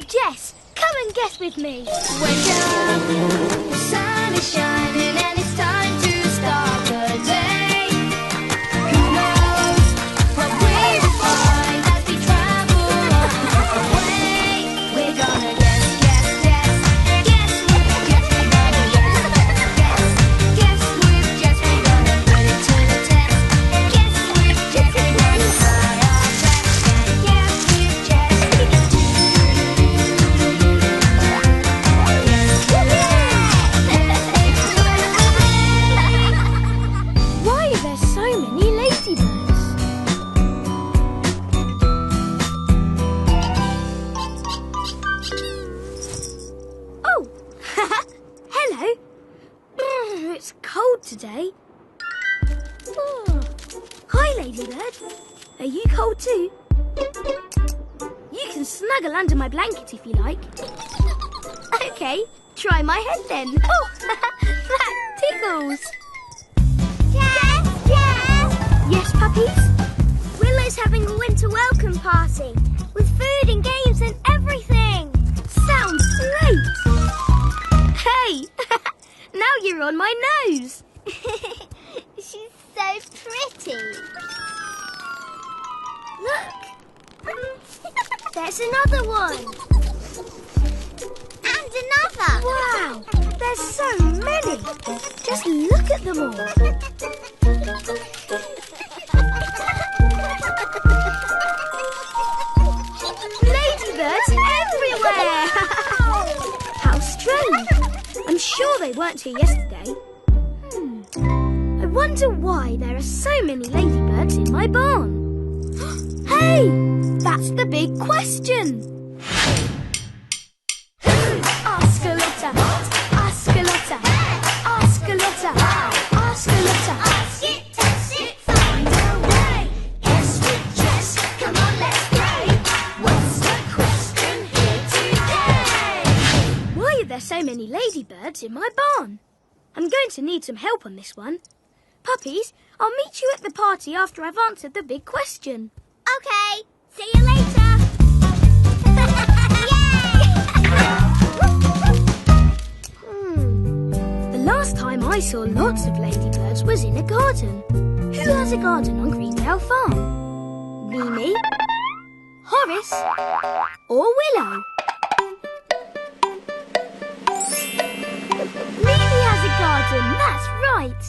Jess, come and guess with me. Wake up, the sun is shining and it's time to start the day. Who knows what we will find as we travel on our way? We're gonna guess with Jess. We're gonna guess with Jess. We're gonna put it to the test. Guess with Jess. We're gonna try our best and guess with Jess. Why are there so many ladybirds? Oh, hello. It's cold today. Oh. Hi, ladybird. Are you cold too? You can snuggle under my blanket if you like. Okay, try my head then. Oh, that tickles. Jess! Yes, puppies? Willow's having a winter welcome party with food and games and everything. Sounds great. Hey, now you're on my nose. She's so pretty. Look. There's another one. And another. Wow, there's so many. Just look at them all. Ladybirds everywhere. How strange. I'm sure they weren't here yesterday. I wonder why there are so many ladybirds in my barn. Hey, that's the big question. Ask a Lotta, ask a Lotta, ask a Lotta, ask a Lotta. Ask it, test it, find a way. Guess with Jess, come on, let's play. What's the question here today? Why are there so many ladybirds in my barn? I'm going to need some help on this one. Puppies, I'll meet you at the party after I've answered the big question. Okay, see you later. The last time I saw lots of ladybirds was in a garden. Who has a garden on Greendale Farm? Mimi, Horace, or Willow? Mimi has a garden, that's right.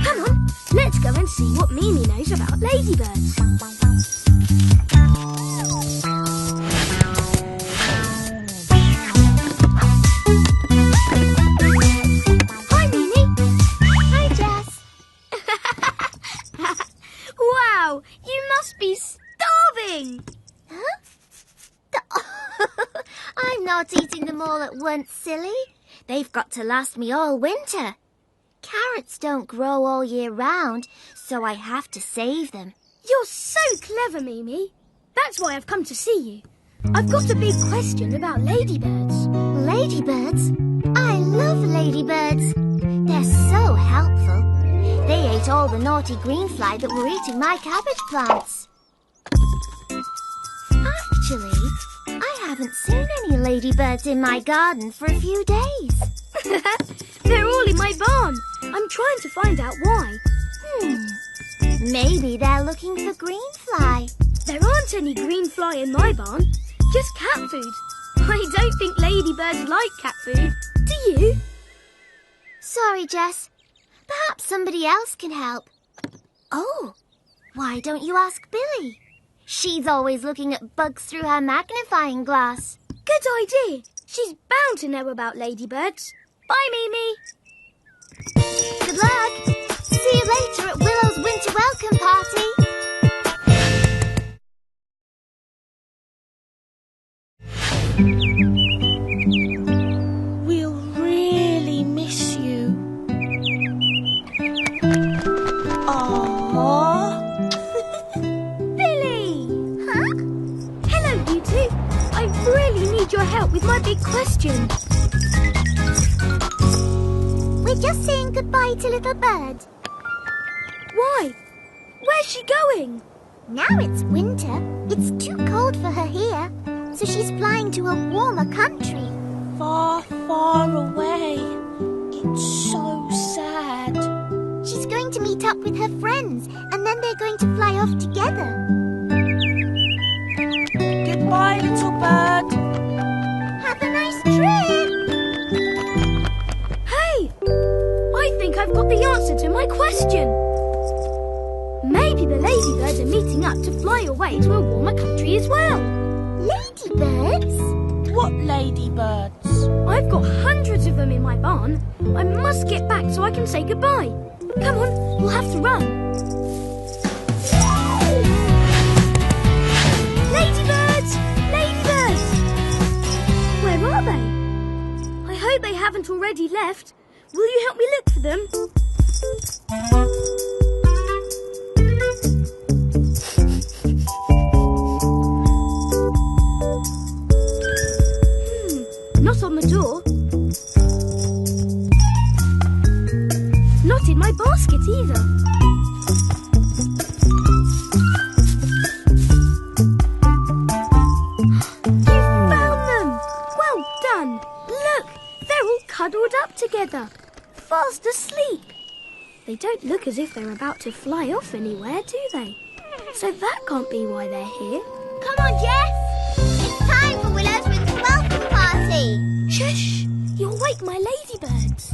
Come on, let's go and see what Mimi knows about ladybirds. Hi, Mimi. Hi, Jess. Wow, you must be starving. Huh? I'm not eating them all at once, silly. They've got to last me all winter. Carrots don't grow all year round, so I have to save them. You're so clever, Mimi. That's why I've come to see you. I've got a big question about ladybirds. Ladybirds? I love ladybirds. They're so helpful. They ate all the naughty green fly that were eating my cabbage plants. Actually, I haven't seen any ladybirds in my garden for a few days. They're all in my barn. I'm trying to find out why. Maybe they're looking for green fly. There aren't any green fly in my barn, just cat food. I don't think ladybirds like cat food. Do you? Sorry, Jess. Perhaps somebody else can help. Oh, why don't you ask Billie? She's always looking at bugs through her magnifying glass. Good idea. She's bound to know about ladybirds. Bye, Mimi. Good luck. See you later at Willow's winter welcome party. We'll really miss you. Aww. Billie! Huh? Hello, you two. I really need your help with my big question. We're just saying goodbye to little bird. Why? Where's she going? Now it's winter. It's It's too cold for her here, so she's flying to a warmer country. Far, far away. It's so sad. She's going to meet up with her friends, and then they're going to fly off together. Goodbye, little bird. Have a nice trip! Hey! I think I've got the answer to my question. Maybe the ladybirds are meeting up to fly away to a warmer country as well. Ladybirds? What ladybirds? I've got hundreds of them in my barn. I must get back so I can say goodbye. Come on, we'll have to run. Ladybirds! Ladybirds! Where are they? I hope they haven't already left. Will you help me look for them? Not on the door. Not in my basket either. You found them! Well done! Look, they're all cuddled up together, fast asleep. They don't look as if they're about to fly off anywhere, do they? So that can't be why they're here. Come on, Jess! It's time for Willow's winter welcome party! Shush! You'll wake my ladybirds.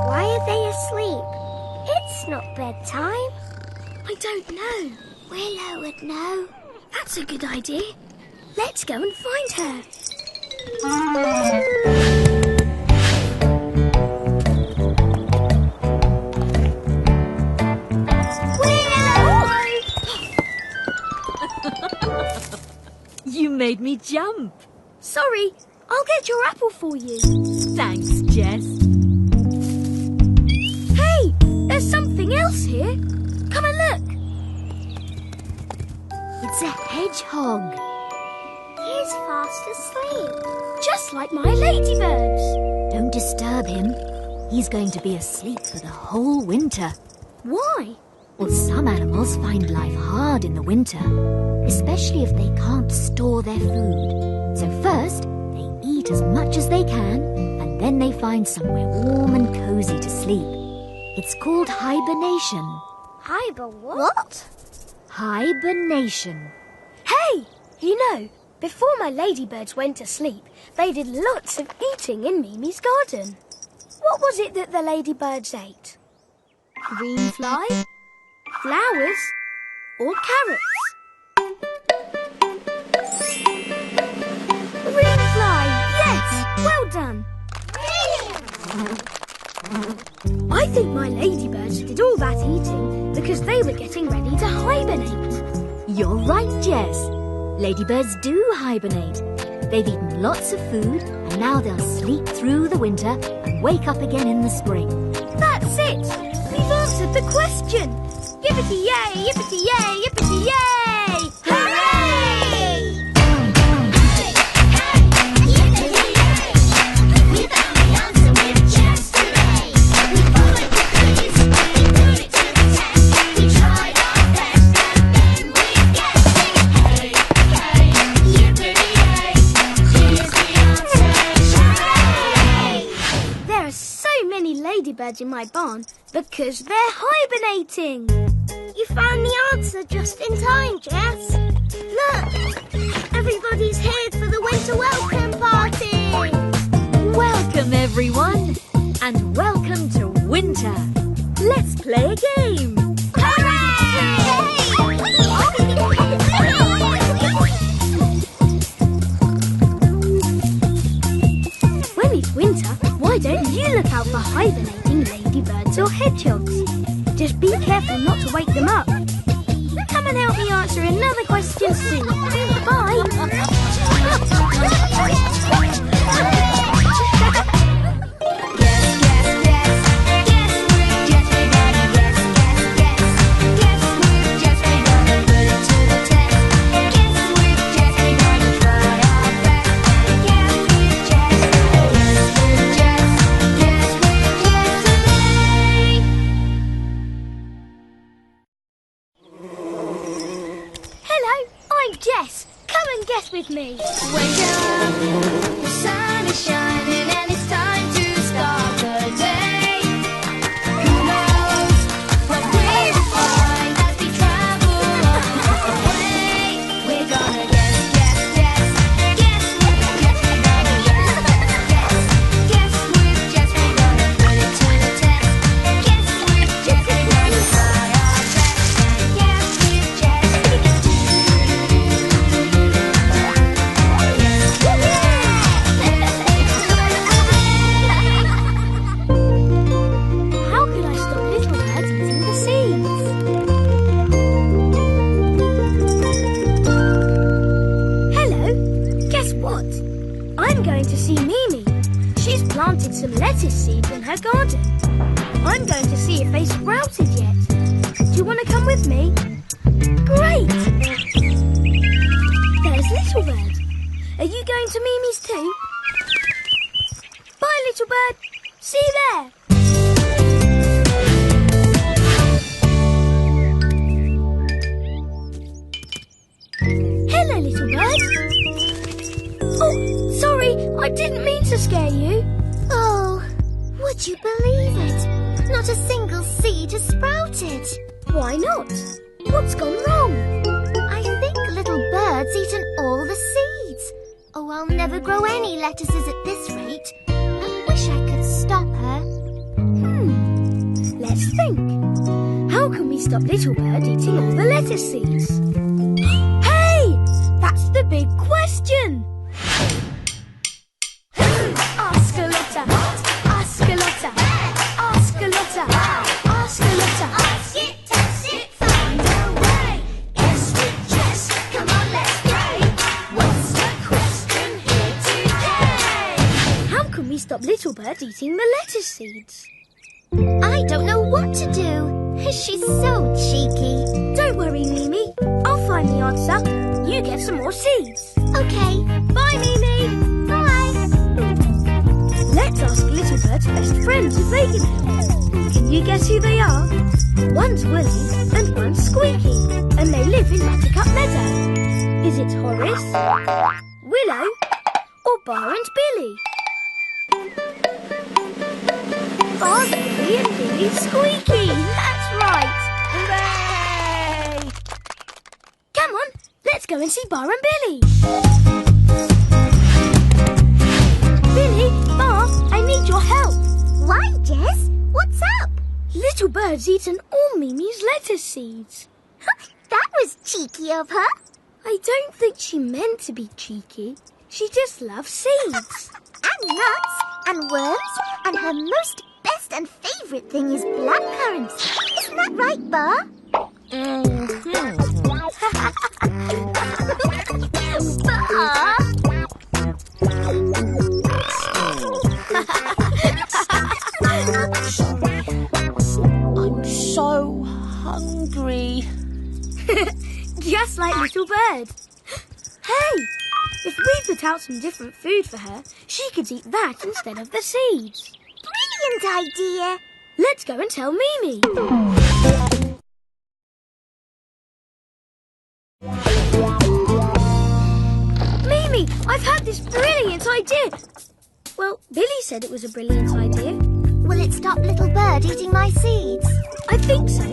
Why are they asleep? It's not bedtime. I don't know. Willow would know. That's a good idea. Let's go and find her. You made me jump. Sorry, I'll get your apple for you. Thanks, Jess. Hey, there's something else here. Come and look. It's a hedgehog. He's fast asleep. Just like my ladybirds. Don't disturb him. He's going to be asleep for the whole winter. Why? Well, some animals find life hard in the winter, especially if they can't store their food. So first, they eat as much as they can, and then they find somewhere warm and cozy to sleep. It's called hibernation. What? Hibernation. Hey, you know, before my ladybirds went to sleep, they did lots of eating in Mimi's garden. What was it that the ladybirds ate? Green fly? Flowers? Or carrots? Green fly! Yes! Well done! I think my ladybirds did all that eating because they were getting ready to hibernate. You're right, Jess. Ladybirds do hibernate. They've eaten lots of food, and now they'll sleep through the winter and wake up again in the spring. That's it! We've answered the question! Yippity-yay, yippity-yay, yippity-yay! Hooray! We found the answer with Jess today. We followed the clues, we put it to the test. We tried our best and then we guessed. Hey, hey, yippity-yay, here's the answer, hooray! There are so many ladybirds in my barn because they're hibernating. You found the answer just in time, Jess. Look, everybody's here for the winter welcome party. Welcome, everyone, and welcome to winter. Let's play a game. When it's winter, why don't you look out for hibernating ladybirds or hedgehogs? Just be careful not to wake them up. Come and help me answer another question soon. Bye. with me. Wake up, the sun is shining and it's time to start the day. Who knows what we will find as we travel on our way? We're gonna guess with Jess. We're gonna guess with Jess. We're gonna put it to the test. Guess with Jess. We're gonna try our best. Guess with Jess. How can I stop little birds eating the seeds? Hello. Guess what? I'm going to see Mimi. She's planted some lettuce seeds in her garden. I'm going to see if they sprouted yet. Do you want to come with me? Great! There's Little Bird. Are you going to Mimi's too? Bye, Little Bird. See you there. Hello, Little Bird. Oh, sorry, I didn't mean to scare you. Oh, would you believe it? Not a single seed has sprouted. Why not? What's gone wrong? I think little bird's eaten all the seeds. Oh, I'll never grow any lettuces at this rate. I wish I could stop her. Let's think. How can we stop Little Bird eating all the lettuce seeds? Hey! That's the big question! Ask a Lotta, ask a Lotta, ask a Lotta, ask a Lotta. Ask it, test it, find a way. Guess with Jess, come on, let's play. What's the question here today? How can we stop Little Bird eating the lettuce seeds? I don't know what to do. She's so cheeky. Don't worry, Mimi. I'll find the answer. You get some more seeds. Okay, Bye, Mimi. bye. Let's ask Little Bird's best friends if they can help. Can you guess who they are? One's Willie and one's Squeaky, and they live in Buttercup Meadow. Is it Horace, Willow, or Bar and Billy? Bar, Billy and Billy Squeaky. That's right. Hooray! Come on, let's go and see Bar and Billy. Billy, Bar, I need your help. Why, Jess? What's up? Little Bird's eaten all Mimi's lettuce seeds. That was cheeky of her. I don't think she meant to be cheeky. She just loves seeds. And nuts and worms, and her most best and favourite thing is blackcurrants. Isn't that right, Bar? Bar? I'm so hungry. Just like Little Bird. Hey, if we put out some different food for her, she could eat that instead of the seeds. Brilliant idea. Let's go and tell Mimi. Mimi, I've had this brilliant idea. Well, Billy said it was a brilliant idea. Will it stop Little Bird eating my seeds? I think so.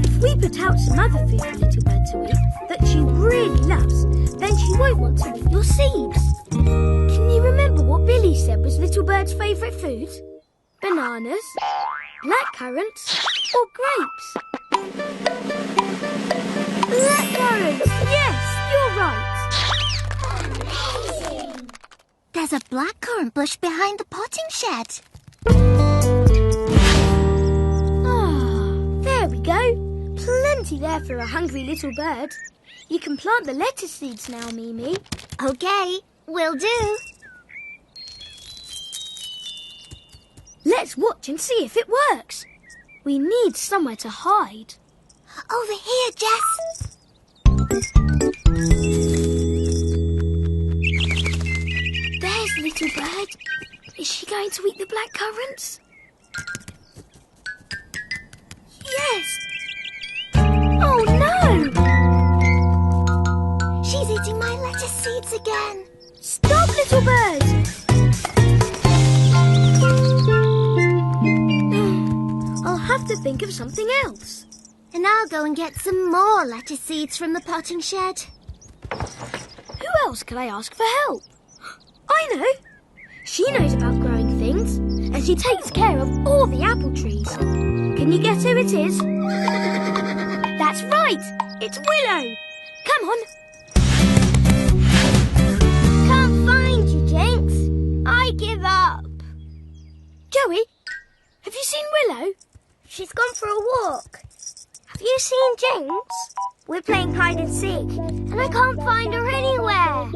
If we put out some other food for Little Bird to eat that she really loves, then she won't want to eat your seeds. Can you remember what Billy said was Little Bird's favourite food? Bananas, blackcurrants, or grapes? Blackcurrants! Yes, you're right. There's a blackcurrant bush behind the potting shed. There we go. Plenty there for a hungry little bird. You can plant the lettuce seeds now, Mimi. Okay, will do. Let's watch and see if it works. We need somewhere to hide. Over here, Jess. There's Little Bird. Is she going to eat the blackcurrants? Yes. Oh, no! She's eating my lettuce seeds again. Little Bird! I'll have to think of something else. And I'll go and get some more lettuce seeds from the potting shed. Who else can I ask for help? I know. She knows about growing things, and she takes care of all the apple trees. Can you guess who it is? That's right! It's Willow! Come on! Can't find you, Jinx. I give up. Joey, have you seen Willow? She's gone for a walk. Have you seen Jinx? We're playing hide and seek, and I can't find her anywhere.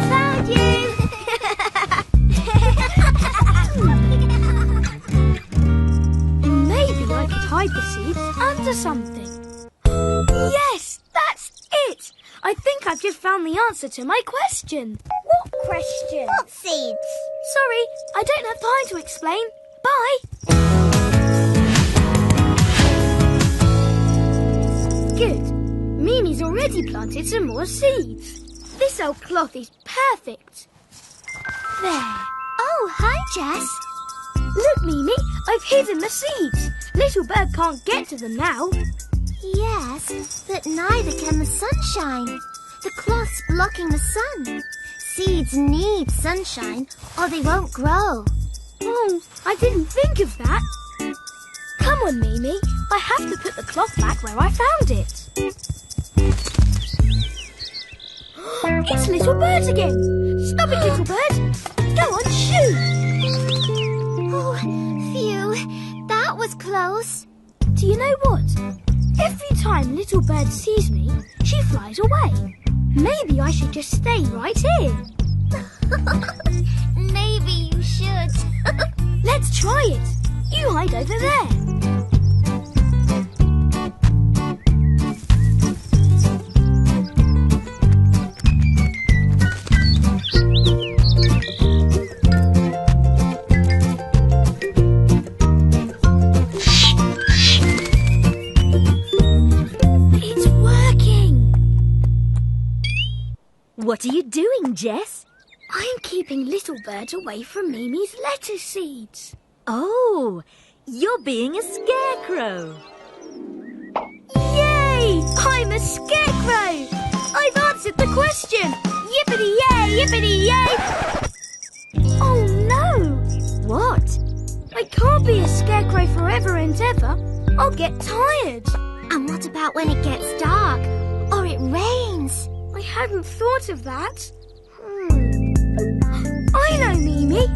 Found you! Maybe I could hide the seeds under something. Yes, that's it! I think I've just found the answer to my question. What question? What seeds? Sorry, I don't have time to explain. Bye! Good. Mimi's already planted some more seeds. This old cloth is perfect. There. Oh, hi, Jess. Look, Mimi, I've hidden the seeds. Little Bird can't get to them now. Yes, but neither can the sunshine. The cloth's blocking the sun. Seeds need sunshine or they won't grow. Oh, I didn't think of that. Come on, Mimi. I have to put the cloth back where I found it. It's Little Bird again. Stop it, Little Bird. Go on, shoot. Oh, phew. That was close. Do you know what? Every time Little Bird sees me, she flies away. Maybe I should just stay right here. Maybe you should. Let's try it. You hide over there. It's working. What are you doing, Jess? I'm keeping Little Bird away from Mimi's lettuce seeds. Oh, you're being a scarecrow. Yay! I'm a scarecrow! I've answered the question! Yippity-yay, yippity-yay! Oh no! What? I can't be a scarecrow forever and ever. I'll get tired. And what about when it gets dark or it rains? I hadn't thought of that. I know, Mimi.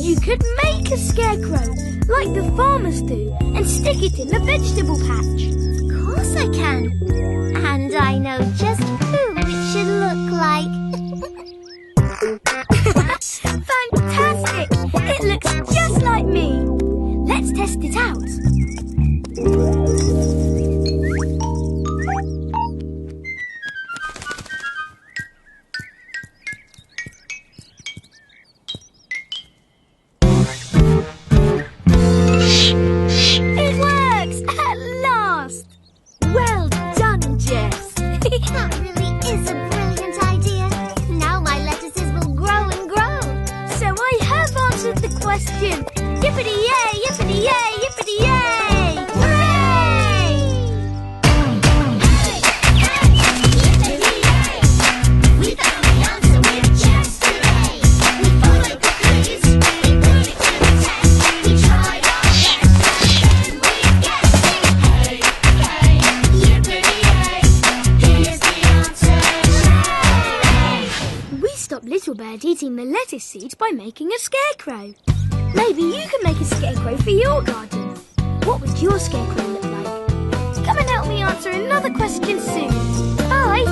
You could make a scarecrow, like the farmers do, and stick it in the vegetable patch. Of course I can. And I know just who it should look like. Fantastic! It looks just like me. Let's test it out. It works! At last! Well done, Jess. That really is a brilliant idea. Now my lettuces will grow and grow. So I have answered the question. Yippity-yay, yippity-yay, yippity-yay! Hooray! We found the answer with Jess today. We followed the clues, we put it to the test. We tried our best, and then we guessed. Hey, hey, yippity-yay, here's the answer. Hooray! We stopped Little Bird eating the lettuce seeds by making a scarecrow. Maybe you can make a scarecrow for your garden. What would your scarecrow look like? Come and help me answer another question soon. Bye!